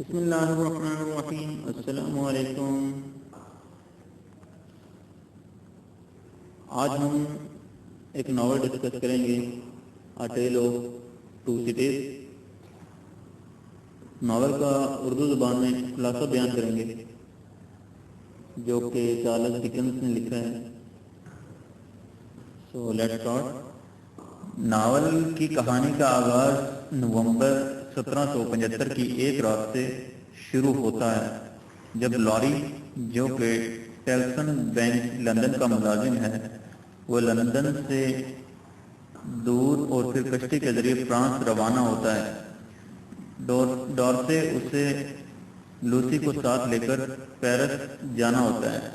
بسم اللہ الرحمن الرحیم۔ السلام علیکم۔ آج ہم ایک ناول ڈسکس کریں گے، a tail of two cities. Novel کا اردو زبان میں خلاصہ بیان کریں گے جو کہ چارلس ڈکنس نے لکھا ہے۔ So let's start. ناول کی کہانی کا آغاز نومبر 1775 کی ایک رات سے شروع ہوتا ہے جب لاری، جو کہ ٹیلسن بینک لندن کا ملازم ہے، وہ لندن سے دور اور پھر کشتی کے ذریعے فرانس روانہ ہوتا ہے۔ ڈورسے اسے لوسی کو ساتھ لے کر پیرس جانا ہوتا ہے۔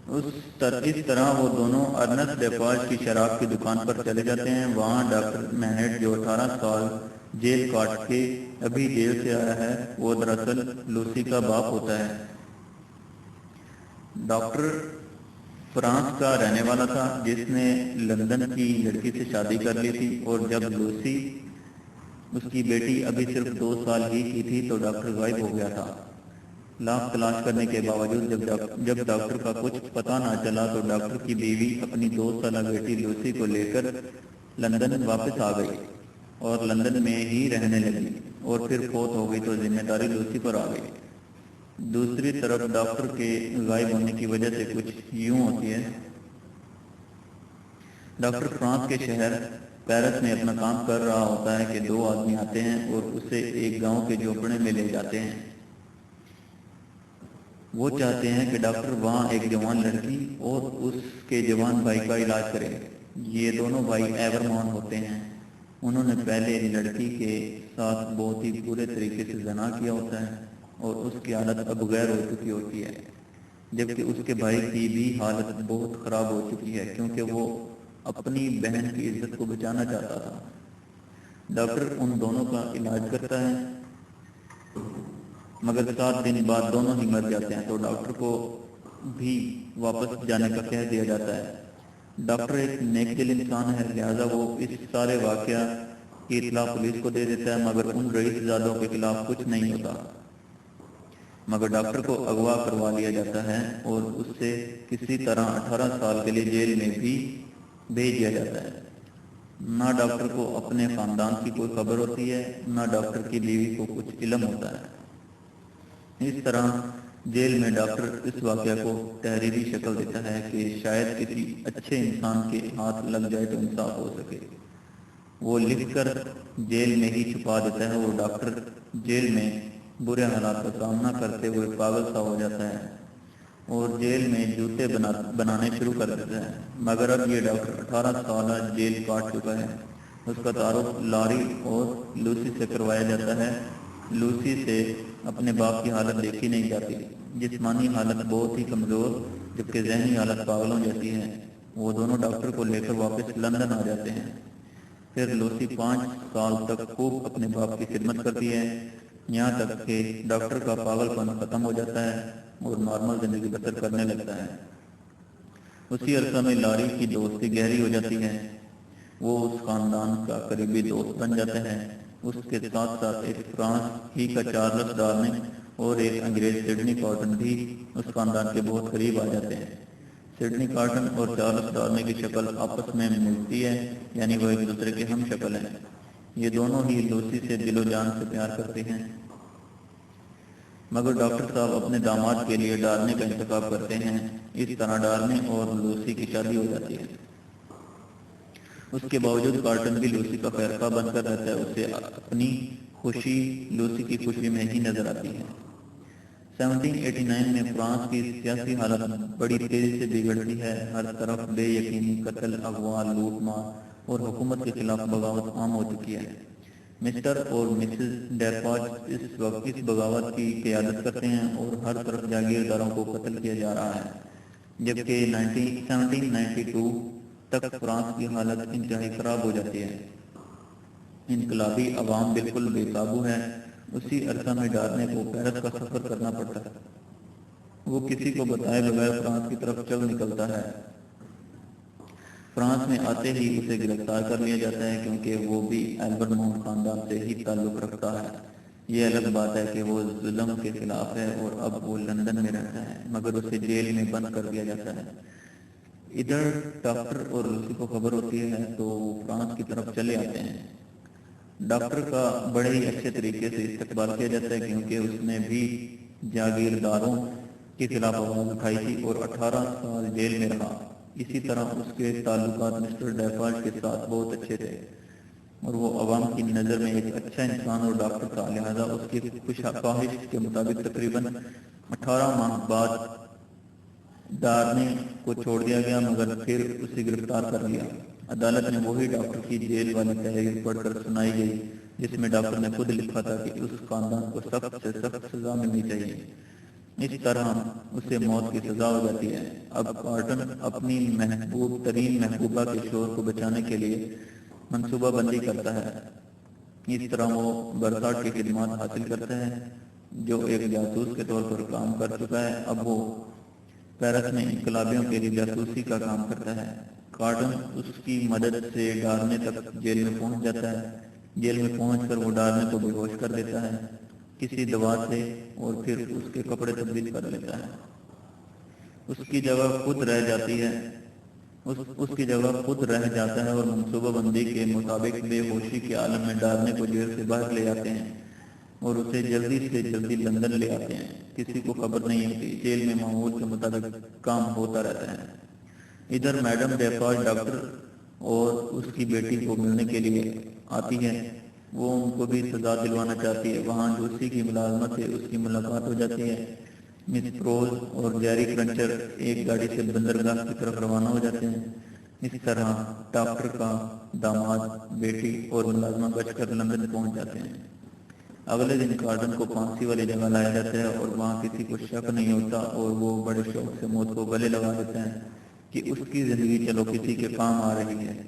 اس طرح وہ دونوں ارنسٹ ڈیپاج کی شراب کی دکان پر چلے جاتے ہیں۔ وہاں ڈاکٹر مینٹ، جو 18 سال جیل کاٹ کے ابھی جیل سے آیا ہے، وہ دراصل لوسی کا باپ ہوتا ہے۔ ڈاکٹر فرانس کا رہنے والا تھا جس نے لندن کی لڑکی سے شادی کر لی تھی، اور جب لوسی، اس کی بیٹی، ابھی صرف 2 سال ہی کی تھی تو ڈاکٹر غائب ہو گیا تھا۔ لاکھ تلاش کرنے کے باوجود جب ڈاکٹر کا کچھ پتہ نہ چلا تو ڈاکٹر کی بیوی اپنی 2 سالہ بیٹی لوسی کو لے کر لندن واپس آ گئی اور لندن میں ہی رہنے لگی، اور پھر فوت ہو گئی تو ذمہ داری لوسی پر آ گئی۔ دوسری طرف ڈاکٹر کے غائب ہونے کی وجہ سے کچھ یوں ہوتی ہے۔ ڈاکٹر فرانس کے شہر پیرس میں اپنا کام کر رہا ہوتا ہے کہ 2 آدمی آتے ہیں اور اسے ایک گاؤں کے جھونپڑے میں لے جاتے ہیں۔ وہ چاہتے ہیں کہ ڈاکٹر وہاں ایک جوان لڑکی اور اس کے جوان بھائی کا علاج کرے۔ یہ دونوں بھائی ایورمون ہوتے ہیں۔ انہوں نے پہلے لڑکی کے ساتھ بہت ہی برے طریقے سے زنا کیا ہوتا ہے اور اس کی حالت اب غیر ہو چکی ہوتی ہے، جبکہ اس کے بھائی کی بھی حالت بہت خراب ہو چکی ہے کیونکہ وہ اپنی بہن کی عزت کو بچانا چاہتا تھا۔ ڈاکٹر ان دونوں کا علاج کرتا ہے، مگر 7 دن بعد دونوں ہی مر جاتے ہیں تو ڈاکٹر کو بھی واپس جانے کا کہہ دیا جاتا ہے۔ ڈاکٹر ایک نیک دل انسان ہے، لہذا وہ اس سارے واقعہ کی اطلاع پولیس کو دے دیتا ہے، مگر ان رئیس زادوں کے خلاف کچھ نہیں ہوتا۔ مگر ڈاکٹر کو اغوا کروا لیا جاتا ہے اور اس سے کسی طرح 18 سال کے لیے جیل میں بھی بھیج دیا جاتا ہے۔ نہ ڈاکٹر کو اپنے خاندان کی کوئی خبر ہوتی ہے، نہ ڈاکٹر کی بیوی کو کچھ علم ہوتا ہے۔ اس طرح جیل میں ڈاکٹر اس واقعہ کو تحریری شکل دیتا ہے کہ شاید کسی اچھے انسان کے ہاتھ لگ جائے تو انصاف ہو سکے۔ وہ لکھ کر جیل میں ہی چھپا دیتا ہے اور ڈاکٹر جیل میں برے حالات کا سامنا کرتے ہوئے پاگل سا ہو جاتا ہے اور جیل میں جوتے بنانے شروع کر دیتا ہے۔ مگر اب یہ ڈاکٹر 18 سالہ جیل کاٹ چکا ہے۔ اس کا تعارف لاری اور لوسی سے کروایا جاتا ہے۔ لوسی سے اپنے باپ کی حالت دیکھی نہیں جاتی، جسمانی حالت بہت ہی کمزور جبکہ ذہنی حالت پاگلوں جیسی ہے۔ وہ دونوں ڈاکٹر کو لے کر واپس لندن آ جاتے ہیں۔ پھر لوسی 5 سال تک خوب اپنے باپ کی خدمت کرتی ہے، یہاں تک کہ ڈاکٹر کا پاگل پن ختم ہو جاتا ہے اور نارمل زندگی بسر کرنے لگتا ہے۔ اسی عرصہ میں لاری کی دوستی گہری ہو جاتی ہے۔ وہ اس خاندان کا قریبی دوست بن جاتا ہے۔ اس کے ساتھ ساتھ ایک فرانس ہی کا چارلس ڈارننگ اور ایک انگریز سڈنی کارٹن بھی اس خاندان کے بہت قریب آ جاتے ہیں۔ سڈنی کارٹن اور چارلس ڈارننگ کی شکل آپس میں ملتی ہے، یعنی وہ ایک دوسرے کے ہم شکل ہیں۔ یہ دونوں ہی لوسی سے دل و جان سے پیار کرتے ہیں، مگر ڈاکٹر صاحب اپنے داماد کے لیے ڈارنے کا انتخاب کرتے ہیں۔ اس طرح ڈارنے اور لوسی کی شادی ہو جاتی ہے۔ اس کے باوجود کارٹن بھی لوسی کا خیرخواہ بن کر رہتا ہے۔ اسے اپنی خوشی لوسی کی خوشی میں ہی نظر آتی ہے۔ 1789 میں فرانس کی سیاسی حالت بڑی تیزی سے بگڑتی ہے۔ ہر طرف بے یقینی، قتل، اغوا، لوٹ مار اور حکومت کے خلاف بغاوت عام ہو چکی ہے۔ مسٹر اور مسز ڈیپاج اس وقت اس بغاوت کی قیادت کرتے ہیں اور ہر طرف جاگیرداروں کو قتل کیا جا رہا ہے، جبکہ 1792 تک فرانس کی حالت انتہائی خراب ہو جاتی ہے۔ انقلابی عوام بالکل بے قابو ہے۔ اسی عرصہ میں ڈارنے کو پیرس کا سفر کرنا پڑتا ہے۔ وہ کسی کو بتائے بغیر فرانس کی طرف چل نکلتا ہے۔ فرانس میں آتے ہی اسے گرفتار کر لیا جاتا ہے کیونکہ وہ بھی ایلبرمون خاندان سے ہی تعلق رکھتا ہے۔ یہ الگ بات ہے کہ وہ ظلم کے خلاف ہے اور اب وہ لندن میں رہتا ہے، مگر اسے جیل میں بند کر دیا جاتا ہے۔ ادھر ڈاکٹر اور لوسی کو خبر ہوتی ہے تو وہ فرانس کی طرف چلے آتے ہیں۔ ڈاکٹر کا بڑے ہی اچھے طریقے سے استقبال کیا جاتا ہے، کیونکہ اس نے بھی جاگیرداروں کے خلاف آواز اٹھائی تھی اور 18 سال جیل میں رہا۔ اسی طرح اس کے تعلقات مسٹر ڈیفالٹ کے ساتھ بہت اچھے تھے اور وہ عوام کی نظر میں ایک اچھا انسان اور ڈاکٹر تھا، لہذا اس کی خواہش کے مطابق تقریباً 18 ماہ بعد ڈارنے کو چھوڑ دیا گیا، مگر پھر اسے گرفتار کر لیا۔ عدالت نے وہی ڈاکٹر کی جیل والی تحریر پڑھ کر سنائی گئی جس میں ڈاکٹر نے خود لکھا تھا کہ اس خاندان کو سخت سے سخت سزا ملنی چاہیے۔ اس طرح اسے موت کی سزا ہو جاتی ہے۔ اب کارٹن اپنی محبوب ترین محبوبہ کے شوہر کو بچانے کے لیے منصوبہ بندی کرتا ہے۔ اس طرح وہ برساٹ کی خدمات حاصل کرتا ہے جو ایک جاسوس کے طور پر کام کر چکا ہے۔ اب وہ پیرس میں انقلابیوں کے لیے جاسوسی کا کام کرتا ہے۔ کارٹن اس کی مدد سے ڈارنے تک جیل میں پہنچ جاتا ہے۔ جیل میں پہنچ کر وہ ڈارنے کو بے ہوش کر دیتا ہے کسی دوا سے اور پھر اس کے کپڑے تبدیل کر لیتا ہے۔ اس کی جگہ خود رہ جاتی ہے اس کی جگہ خود رہ جاتا ہے اور منصوبہ بندی کے مطابق بے ہوشی کے عالم میں ڈارنے کو جیل سے باہر لے آتے ہیں اور اسے جلدی سے جلدی لندن لے آتے ہیں۔ کسی کو خبر نہیں ہوتی، جیل میں معمول کے مطابق کام ہوتا رہتا ہے۔ ادھر میڈم ڈیفالٹ ڈاکٹر اور اس کی بیٹی کو ملنے کے لیے آتی ہے۔ وہ ان کو بھی سزا دلوانا چاہتی ہے۔ وہاں لوسی کی ملازمت سے اس کی ملاقات ہو جاتی ہے۔ مس پرول اور جیری کرنچر ایک گاڑی سے بندرگاہ کی طرف روانہ ہو جاتے ہیں۔ اس طرح ڈاکٹر کا داماد، بیٹی اور ملازمہ بچ کر لندن پہنچ جاتے ہیں۔ اگلے دن کارڈن کو پھانسی والی جگہ لایا جاتا ہے اور وہاں کسی کو شک نہیں ہوتا اور وہ بڑے شوق سے موت کو گلے لگا دیتا ہے کہ اس کی زندگی چلو کسی کے کام آ رہی ہے۔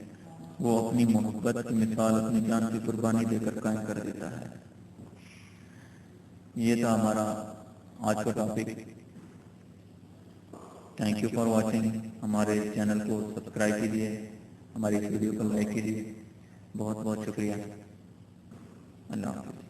وہ اپنی محبت کی مثال اپنی جان کی قربانی دے کر قائم کر دیتا ہے۔ یہ تھا ہمارا آج کا topic. Thank you for watching. ہمارے چینل کو سبسکرائب کیجیے، ہماری ویڈیو کو لائک کیجیے۔ بہت بہت شکریہ۔ اللہ حافظ۔